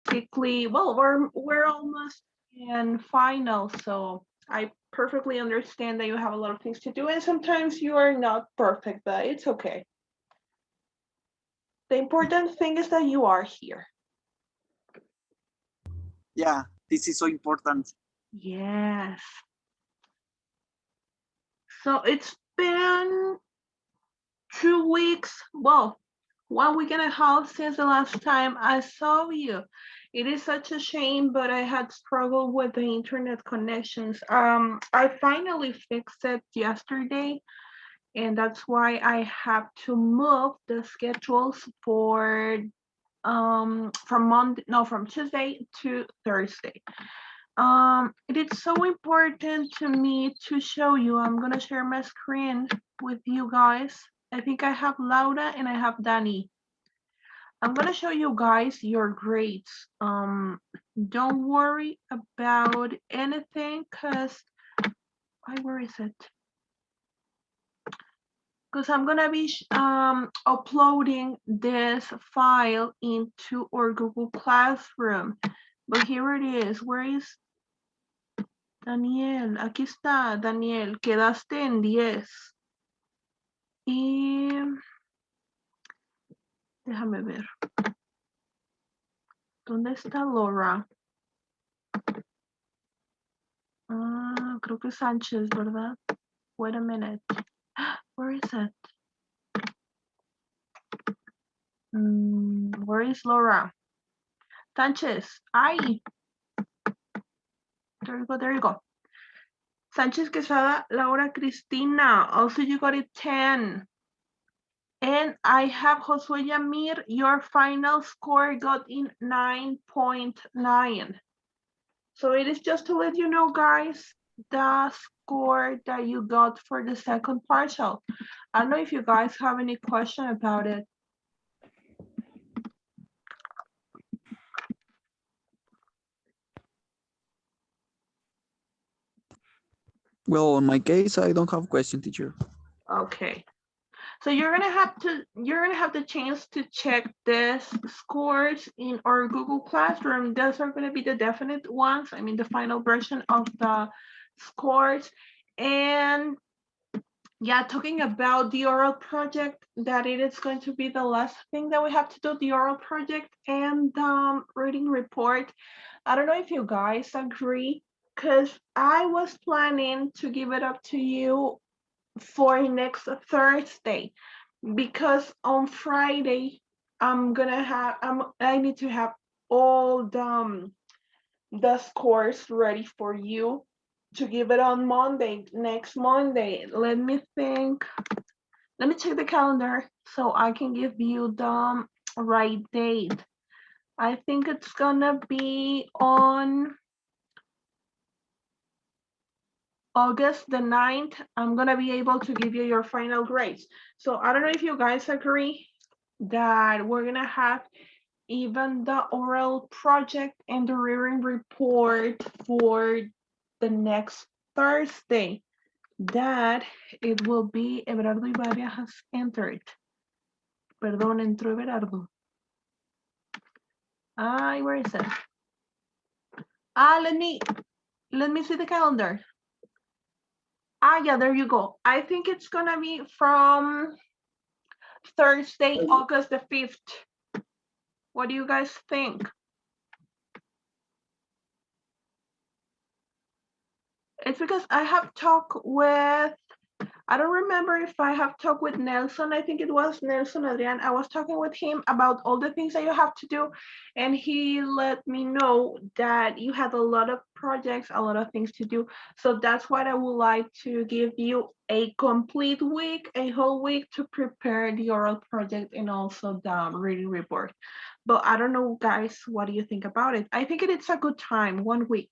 basically, well, we're almost in final, so I perfectly understand that you have a lot of things to do, and sometimes you are not perfect, but it's okay. The important thing is that you are here. Yeah, this is so important. Yes. So it's been 2 weeks, well, 1 week and a half since the last time I saw you. It is such a shame, but I had struggled with the internet connections. I finally fixed it yesterday, and that's why I have to move the schedules for from Tuesday to Thursday. It is so important to me to show you. I'm gonna share my screen with you guys. I think I have Laura and I have Danny. I'm gonna show you guys your grades. Don't worry about anything, cause where is it? Because I'm gonna be uploading this file into our Google Classroom. But here it is. Where is Daniel? Aquí está, Daniel. Quedaste en 10. Y déjame ver. ¿Dónde está Laura? Creo que Sánchez, ¿verdad? Wait a minute. Where is it? Where is Laura? Sánchez. Ay. There you go. Sánchez Quesada, Laura Cristina. Also, you got it 10. And I have Josue Yamir. Your final score got in 9.9. So it is just to let you know, guys, the score that you got for the second partial. I don't know if you guys have any question about it. Well, in my case, I don't have question, teacher. Okay. So you're gonna have the chance to check this scores in our Google Classroom. Those are gonna be the definite ones. I mean the final version of the scores. And yeah, talking about the oral project, that it is going to be the last thing that we have to do, the oral project and reading report. I don't know if you guys agree, because I was planning to give it up to you for next Thursday, because on Friday I need to have all the scores ready for you to give it on Monday, next Monday. Let me think. Let me check the calendar so I can give you the right date. I think it's gonna be on August the 9th. I'm gonna be able to give you your final grades. So I don't know if you guys agree that we're gonna have even the oral project and the reading report for the next Thursday. That it will be Everardo Ibarria has entered. Perdón, entró Everardo. Where is it? Let me see the calendar. Yeah, there you go. I think it's gonna be from Thursday, August the 5th. What do you guys think? It's because I have talked with, I don't remember if I have talked with Nelson. I think it was Nelson Adrian. I was talking with him about all the things that you have to do, and he let me know that you had a lot of projects, a lot of things to do. So that's what I would like to give you a complete week, a whole week to prepare the oral project and also the reading report. But I don't know, guys, what do you think about it? I think it's a good time, 1 week.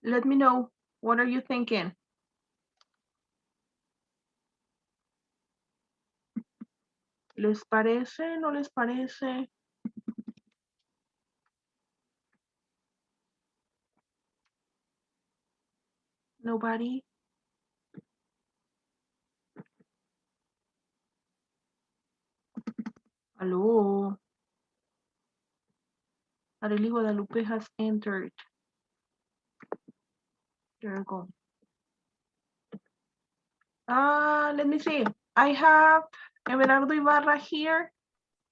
Let me know. What are you thinking? ¿Les parece? ¿No les parece? Nobody? Hello. Arely Guadalupe has entered. There we go. Let me see. I have Everardo Ibarra here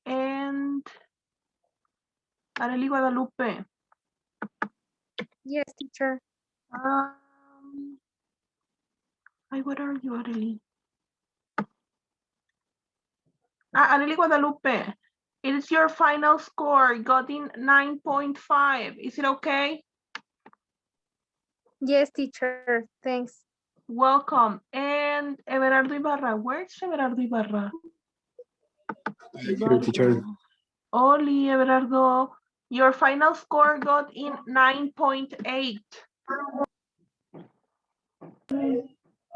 and Arely Guadalupe. Yes, teacher. What are you, Arely? Arely Guadalupe, it is your final score, got in 9.5. Is it okay? Yes, teacher. Thanks. Welcome. And Everardo Ibarra, where's Everardo Ibarra? Here, teacher. Oli, Everardo, your final score got in 9.8.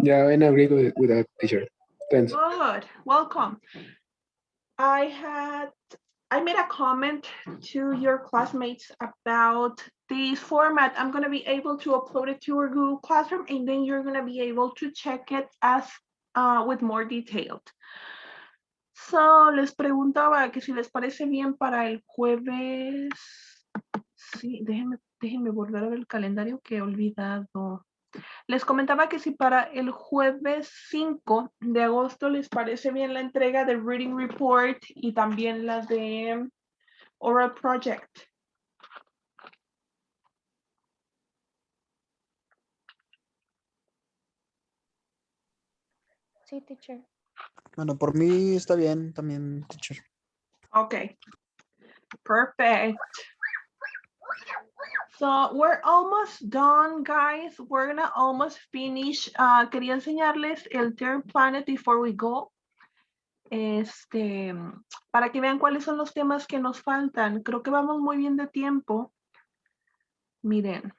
Yeah, I agree with that, teacher. Thanks. Good, welcome. I made a comment to your classmates about this format. I'm gonna be able to upload it to your Google Classroom and then you're gonna be able to check it as with more detailed. So, les preguntaba que si les parece bien para el jueves. Sí, déjenme volver a ver el calendario que he olvidado. Les comentaba que si para el jueves 5 de agosto les parece bien la entrega de Reading Report y también la de Oral Project. Sí, teacher. Bueno, por mí está bien también, teacher. Okay, perfect. So we're almost done, guys. We're gonna almost finish. Quería enseñarles el term planet before we go. Para que vean cuáles son los temas que nos faltan. Creo que vamos muy bien de tiempo. Miren.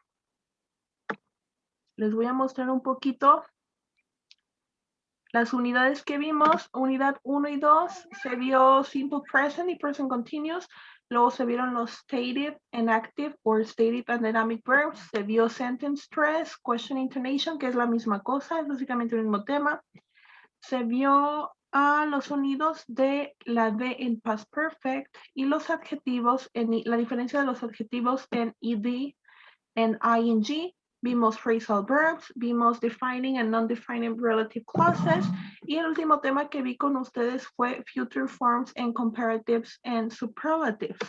Les voy a mostrar un poquito las unidades que vimos. Unidad 1 y 2 se vio simple present y present continuous. Luego se vieron los stative and active or stative and dynamic verbs. Se vio sentence stress, question intonation, que es la misma cosa, es básicamente el mismo tema. Se vio los sonidos de la D en past perfect y los adjetivos, la diferencia de los adjetivos en ed en ing. Vimos phrasal verbs, vimos defining and non-defining relative clauses, y el último tema que vi con ustedes fue future forms and comparatives and superlatives.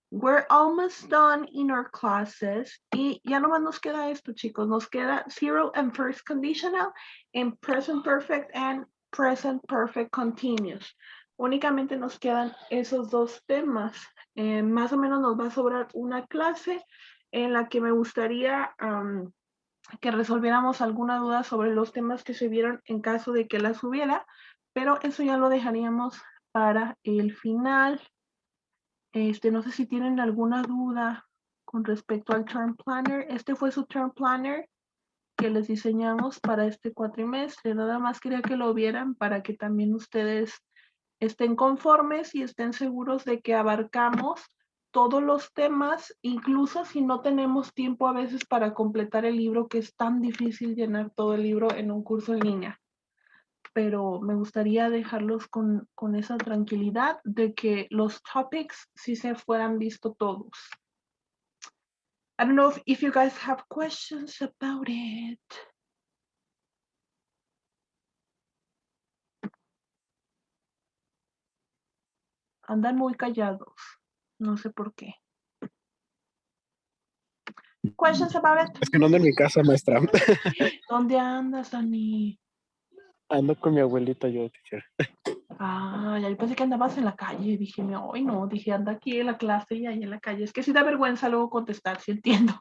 We're almost done in our classes, y ya nomás nos queda esto, chicos. Nos queda zero and first conditional, and present perfect and present perfect continuous. Únicamente nos quedan esos dos temas. Más o menos nos va a sobrar una clase en la que me gustaría que resolviéramos alguna duda sobre los temas que se vieron en caso de que las hubiera, pero eso ya lo dejaríamos para el final. No sé si tienen alguna duda con respecto al term planner. Este fue su term planner que les diseñamos para este cuatrimestre. Nada más quería que lo vieran para que también ustedes estén conformes y estén seguros de que abarcamos todos los temas, incluso si no tenemos tiempo a veces para completar el libro, que es tan difícil llenar todo el libro en un curso en línea. Pero me gustaría dejarlos con esa tranquilidad de que los topics sí se fueran visto todos. I don't know if you guys have questions about it. Andan muy callados. No sé por qué. Questions about it? Es que no ando en mi casa, maestra. ¿Dónde andas, Dani? Ando con mi abuelita yo, teacher. Ya yo pensé que andabas en la calle. Dije, hoy no. Dije, anda aquí en la clase y ahí en la calle. Es que sí da vergüenza luego contestar, sí entiendo.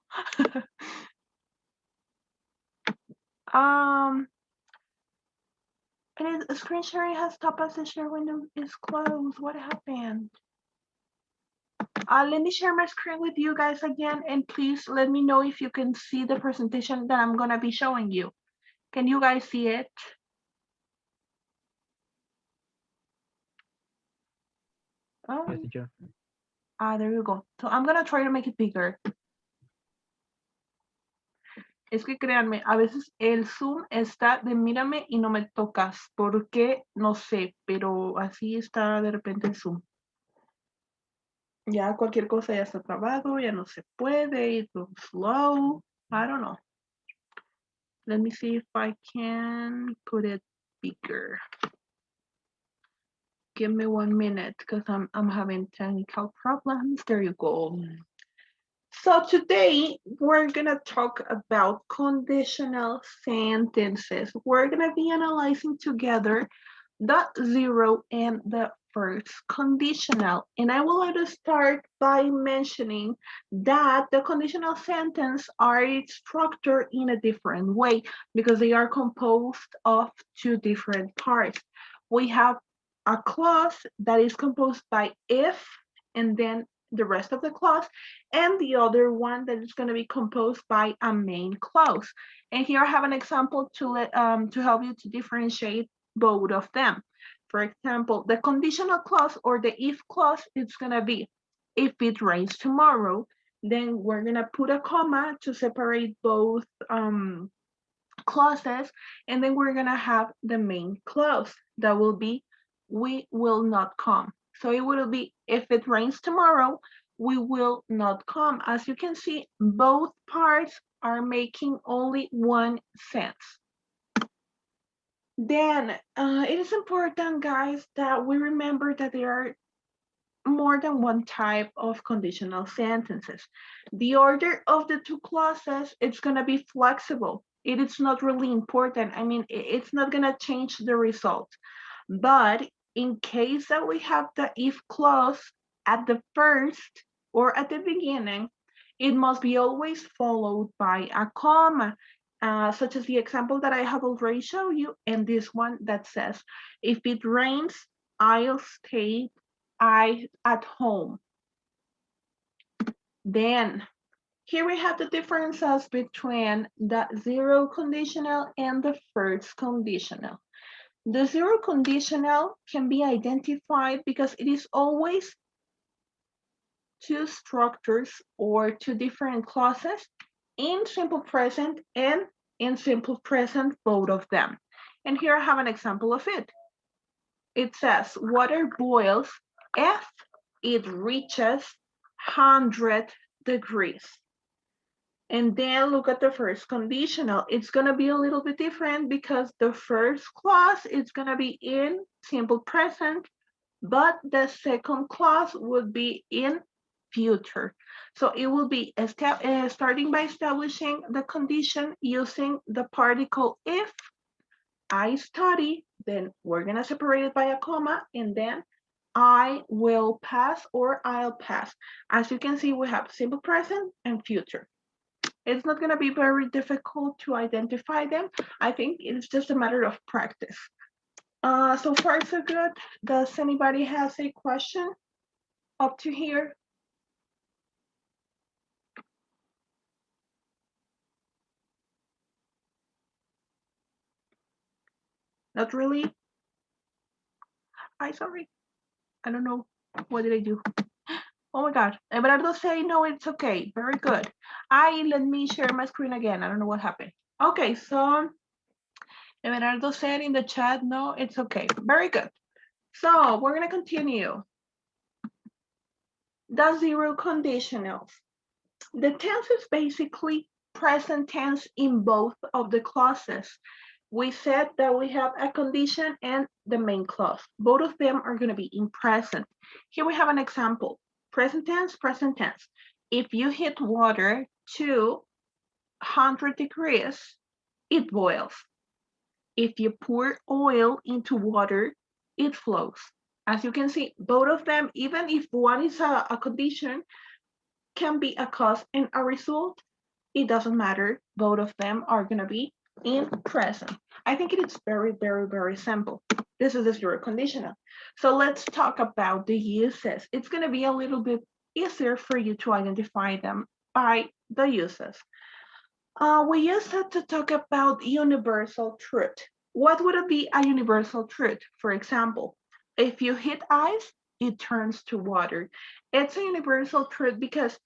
Screen sharing has stopped as the share window is closed. What happened? Let me share my screen with you guys again, and please let me know if you can see the presentation that I'm gonna be showing you. Can you guys see it? Yes, teacher. There you go. So I'm gonna try to make it bigger. Es que créanme, a veces el Zoom está de mírame y no me tocas. ¿Por qué? No sé, pero así está de repente el Zoom. Ya cualquier cosa ya está trabado, ya no se puede, it's slow. I don't know. Let me see if I can put it bigger. Give me 1 minute because I'm having technical problems. There you go. So today we're gonna talk about conditional sentences. We're gonna be analyzing together the zero and the first conditional. And I would like to start by mentioning that the conditional sentence are structured in a different way because they are composed of two different parts. We have a clause that is composed by if and then the rest of the clause, and the other one that is going to be composed by a main clause. And here I have an example to help you to differentiate both of them. For example, the conditional clause or the if clause, it's going to be if it rains tomorrow, then we're going to put a comma to separate both clauses, and then we're going to have the main clause that will be we will not come. So it will be if it rains tomorrow, we will not come. As you can see, both parts are making only one sense. Then it is important, guys, that we remember that there are more than one type of conditional sentences. The order of the two clauses, it's going to be flexible. It is not really important. I mean, it's not going to change the result. But in case that we have the if clause at the first or at the beginning, it must be always followed by a comma, such as the example that I have already shown you, and this one that says, if it rains, I'll stay at home. Then here we have the differences between the zero conditional and the first conditional. The zero conditional can be identified because it is always two structures or two different clauses in simple present and in simple present, both of them. And here I have an example of it. It says water boils if it reaches 100 degrees. And then look at the first conditional. It's going to be a little bit different because the first clause is going to be in simple present, but the second clause would be in future. So it will be starting by establishing the condition using the particle if. I study, then we're going to separate it by a comma, and then I will pass or I'll pass. As you can see, we have simple present and future. It's not going to be very difficult to identify them. I think it's just a matter of practice. So far, so good. Does anybody has a question up to here? Not really? Sorry. I don't know. What did I do? Oh my God. Everardo say no, it's okay. Very good. Let me share my screen again. I don't know what happened. Okay, so Everardo said in the chat, no, it's okay. Very good. So we're gonna continue. The zero conditionals. The tense is basically present tense in both of the clauses. We said that we have a condition and the main clause. Both of them are going to be in present. Here we have an example. Present tense, present tense. If you heat water to 100 degrees, it boils. If you pour oil into water, it flows. As you can see, both of them, even if one is a condition, can be a cause and a result. It doesn't matter. Both of them are going to be in present. I think it is very, very, very simple. This is the zero conditional. So let's talk about the uses. It's going to be a little bit easier for you to identify them by the uses. We use it to talk about universal truth. What would it be a universal truth? For example, if you hit ice, it turns to water. It's a universal truth because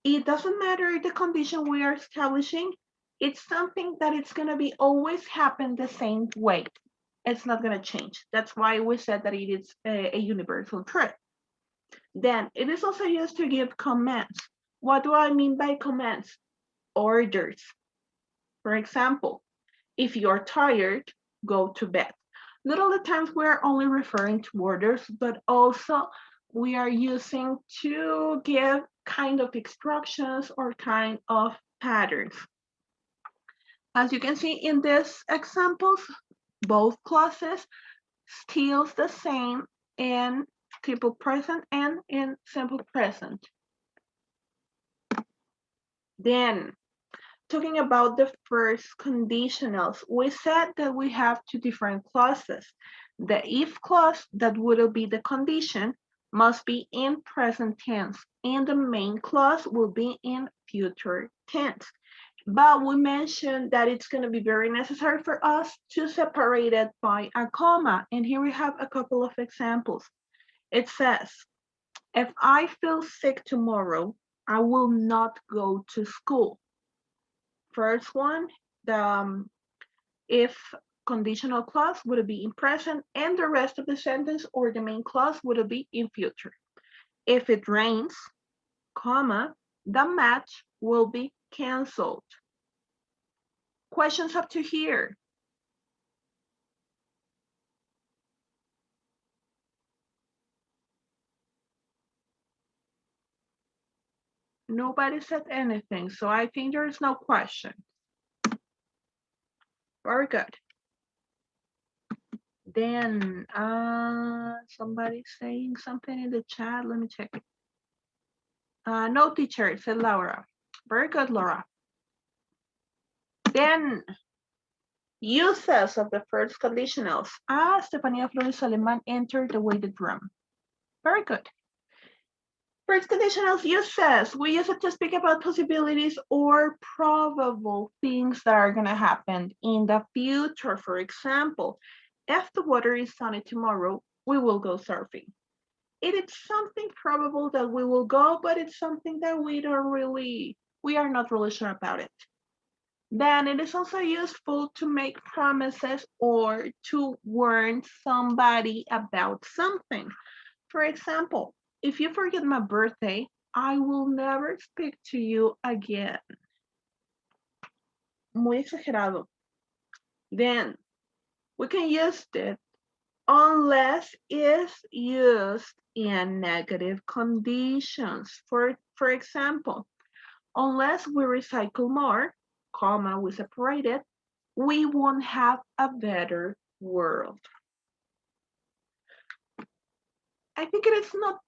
it doesn't matter the condition we are establishing. It's something that it's going to be always happen the same way. It's not going to change. That's why we said that it is a universal truth. Then it is also used to give commands. What do I mean by commands? Orders. For example, if you're tired, go to bed. Not all the times we're only referring to orders, but also we are using to give kind of instructions or kind of patterns. As you can see in these examples, both clauses still the same in simple present and in simple present. Then, talking about the first conditionals, we said that we have two different clauses. The if clause, that would be the condition, must be in present tense, and the main clause will be in future tense. But we mentioned that it's going to be very necessary for us to separate it by a comma. And here we have a couple of examples. It says, if I feel sick tomorrow, I will not go to school. First one, the if conditional clause would be in present, and the rest of the sentence or the main clause would be in future. If it rains, comma, the match will be canceled. Questions up to here? Nobody said anything, so I think there is no question. Very good. Then somebody's saying something in the chat. Let me check it. No, teacher, said Laura. Very good, Laura. Then uses of the first conditionals. Stefania Flores Aleman entered the waiting room. Very good. First conditionals uses. We use it to speak about possibilities or probable things that are going to happen in the future. For example, if the weather is sunny tomorrow, we will go surfing. It is something probable that we will go, but it's something that we are not really sure about it. Then it is also useful to make promises or to warn somebody about something. For example, if you forget my birthday, I will never speak to you again. Muy exagerado. Then we can use it unless it's used in negative conditions. For example, unless we recycle more, comma, we separate it, we won't have a better world. I think it is not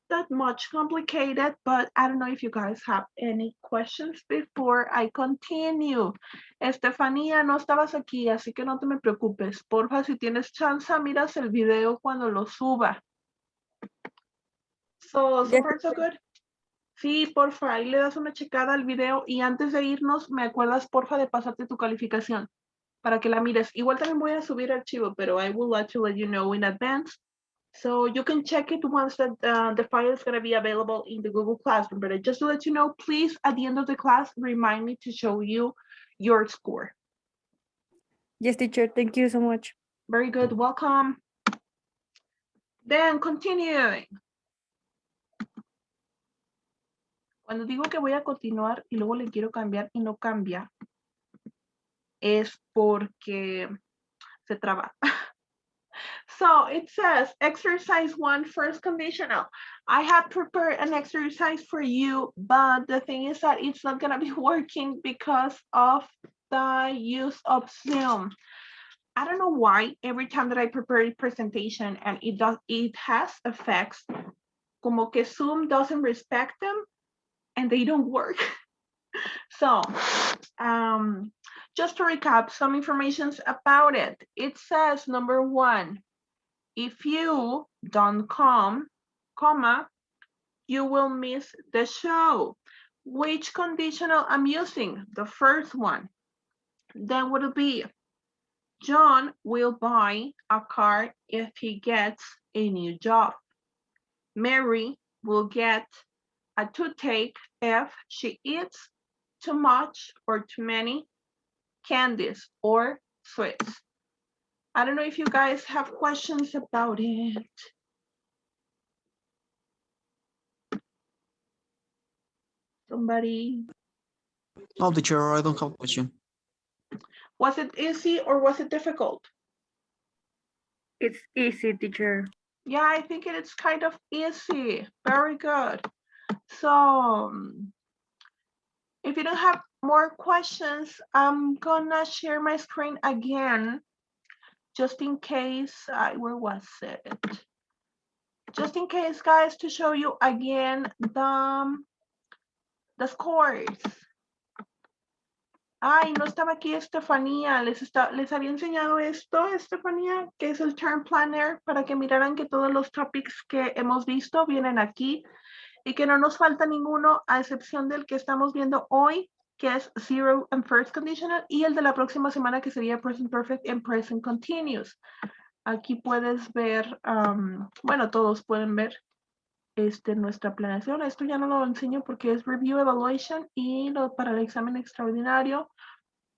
that much complicated, but I don't know if you guys have any questions before I continue. Estefanía, no estabas aquí, así que no te me preocupes. Porfa, si tienes chance, miras el video cuando lo suba. So far so good. Sí, porfa, ahí le das una checada al video y antes de irnos, me acuerdas, porfa, de pasarte tu calificación para que la mires. Igual también voy a subir archivo, pero I would like to let you know in advance. So you can check it once that the file is going to be available in the Google Classroom. But just to let you know, please, at the end of the class, remind me to show you your score. Yes, teacher. Thank you so much. Very good. Welcome. Then continuing. Cuando digo que voy a continuar y luego le quiero cambiar y no cambia, es porque se traba. So it says exercise 1, first conditional. I have prepared an exercise for you, but the thing is that it's not going to be working because of the use of Zoom. I don't know why every time that I prepare a presentation and it has effects, como que Zoom doesn't respect them and they don't work. So just to recap some information about it. It says, number 1, if you don't come, comma, you will miss the show. Which conditional I'm using? The first one. Then would it be, John will buy a car if he gets a new job. Mary will get a toothache if she eats too much or too many candies or sweets. I don't know if you guys have questions about it. Somebody, No, teacher, I don't have question. was it easy or was it difficult? It's easy, teacher. Yeah, I think it's kind of easy. Very good. So if you don't have more questions, I'm gonna share my screen again, just in case, where was it? Just in case, guys, to show you again the scores. Ay, no estaba aquí Estefanía. Les había enseñado esto, Estefanía, que es el Term Planner, para que miraran que todos los topics que hemos visto vienen aquí y que no nos falta ninguno, a excepción del que estamos viendo hoy, que es Zero and First Conditional, y el de la próxima semana, que sería Present Perfect and Present Continuous. Aquí puedes ver, bueno, todos pueden ver nuestra planeación. Esto ya no lo enseño porque es Review Evaluation y para el examen extraordinario.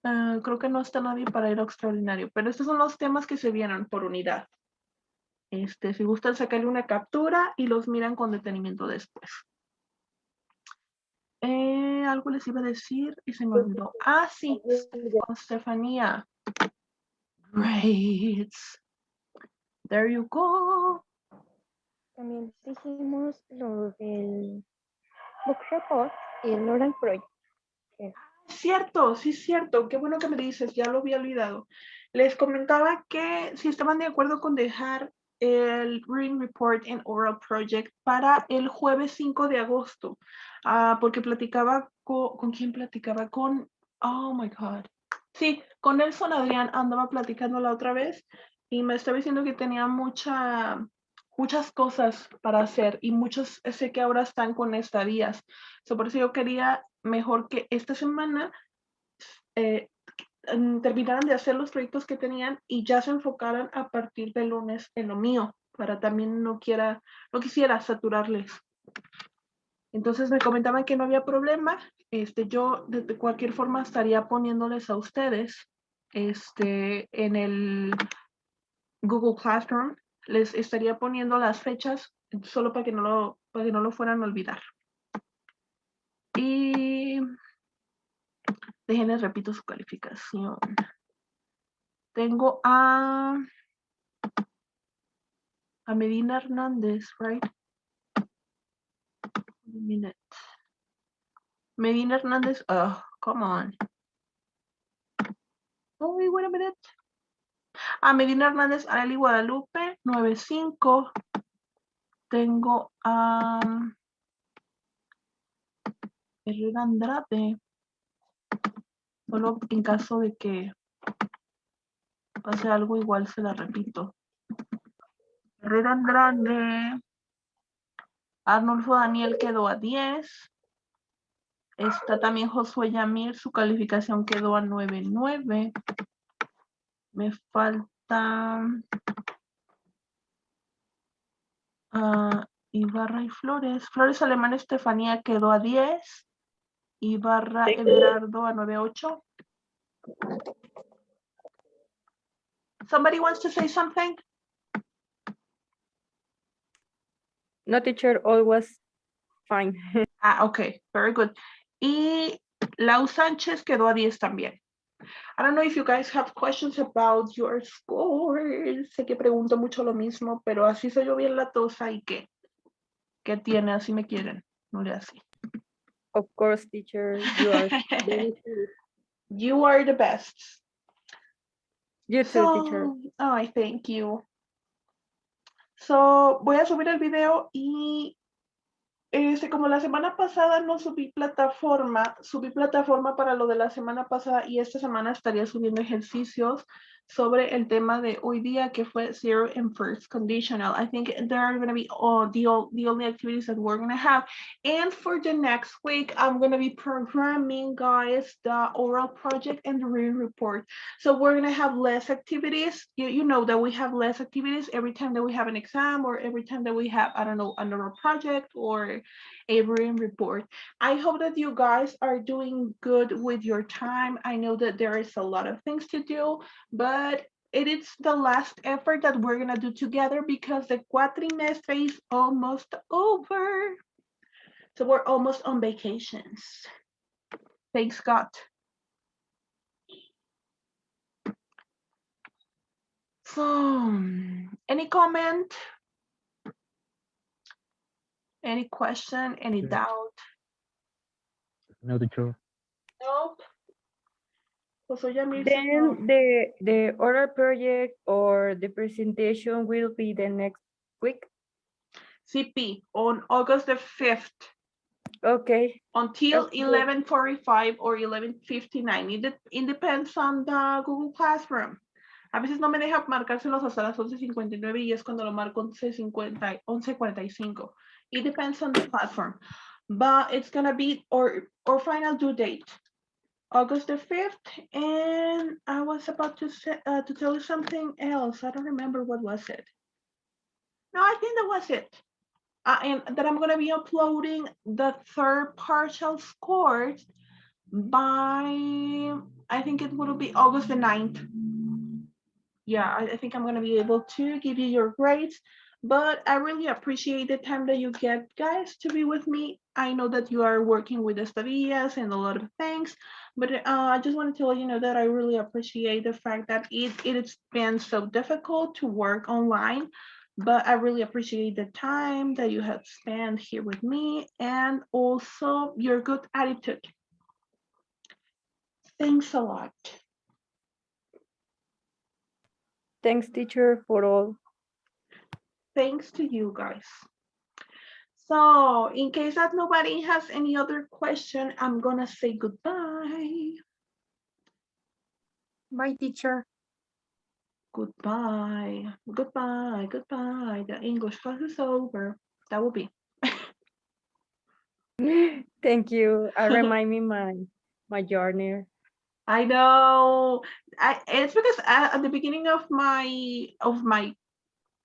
Creo que no está nadie para ir a extraordinario, pero estos son los temas que se vienen por unidad. Si gustan, sacarle una captura y los miran con detenimiento después. Algo les iba a decir y se me olvidó. Ah, sí, con Estefanía. Great. There you go. También dijimos lo del book report y el oral project. Cierto, sí, cierto. Qué bueno que me dices, ya lo había olvidado. Les comentaba que si estaban de acuerdo con dejar el Green Report and Oral Project para el jueves 5 de agosto, porque platicaba ¿con quién platicaba? Oh my God. Sí, con Nelson Adrián andaba platicando la otra vez y me estaba diciendo que tenía muchas cosas para hacer y muchos sé que ahora están con estadías. Por eso yo quería mejor que esta semana terminaran de hacer los proyectos que tenían y ya se enfocaran a partir del lunes en lo mío, para también no quisiera saturarles. Entonces me comentaban que no había problema. Yo de cualquier forma estaría poniéndoles a ustedes en el Google Classroom, les estaría poniendo las fechas solo para que no lo fueran a olvidar. Y déjenles repito su calificación. Tengo a Medina Hernández, right? A minute. Medina Hernández, oh, come on. Oh, wait a minute. Medina Hernández, Arely Guadalupe, 9.5. Tengo a Herrera Andrade. Solo en caso de que pase algo, igual se la repito. Herrera Andrade. Arnulfo Daniel quedó a 10. Está también Josué Yamir, su calificación quedó a 9.9. Me falta Ibarra y Flores. Flores Alemán Estefanía quedó a 10. Ibarra Everardo a 9.8. Somebody wants to say something? No, teacher, all was fine. Okay, very good. Y Lau Sánchez quedó a 10 también. I don't know if you guys have questions about your scores. Sé que pregunto mucho lo mismo, pero así soy yo bien latosa y ¿qué tiene? Así me quieren. No le así. Of course, teacher, you are very good. You are the best. You too, teacher. Ay, thank you. So, voy a subir el video y como la semana pasada no subí plataforma para lo de la semana pasada y esta semana estaría subiendo ejercicios sobre el tema de hoy día, que fue Zero and First Conditional. I think there are going to be the only activities that we're going to have. And for the next week, I'm going to be programming, guys, the oral project and the written report. So we're going to have less activities. You know that we have less activities every time that we have an exam or every time that we have, I don't know, another project or a written report. I hope that you guys are doing good with your time. I know that there is a lot of things to do, but it is the last effort that we're gonna do together because the cuatrimestre is almost over. So we're almost on vacations. Thanks God. So, any comment? Any question? Any doubt? No, teacher. Nope. Pues oye, Mirza, Then the oral project or the presentation will be the next week. CP on August the 5th Okay. until That's good. 11:45 or 11:59. It depends on the Google Classroom. A veces no me deja marcárselos hasta las 11:59 y es cuando lo marco 11:45. It depends on the platform. But it's gonna be our final due date, August the 5th. And I was about to tell you something else. I don't remember what was it. No, I think that was it. And that I'm gonna be uploading the third partial scores by, I think it will be August the 9th. Yeah, I think I'm gonna be able to give you your grades, but I really appreciate the time that you get, guys, to be with me. I know that you are working with estadillas and a lot of things, but I just wanted to let you know that I really appreciate the fact that it's been so difficult to work online, but I really appreciate the time that you have spent here with me and also your good attitude. Thanks a lot. Thanks, teacher, for all. Thanks to you guys. So in case that nobody has any other question, I'm gonna say goodbye. Bye, teacher. Goodbye. Goodbye. Goodbye. The English class is over. That will be. Thank you. Remind me my journey. I know. It's because at the beginning of my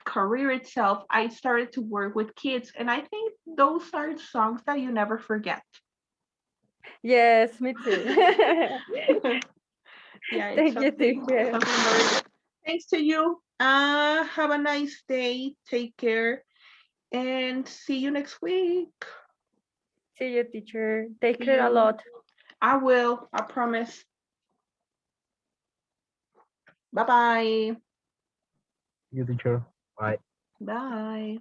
career itself, I started to work with kids, and I think those are songs that you never forget. Yes, me too. Yeah, it's Thank you, something teacher. very good. Thanks to you. Have a nice day. Take care, and see you next week. See you, teacher. Take See care a you. lot. I will. I promise. Bye-bye. You, teacher. Bye. Bye.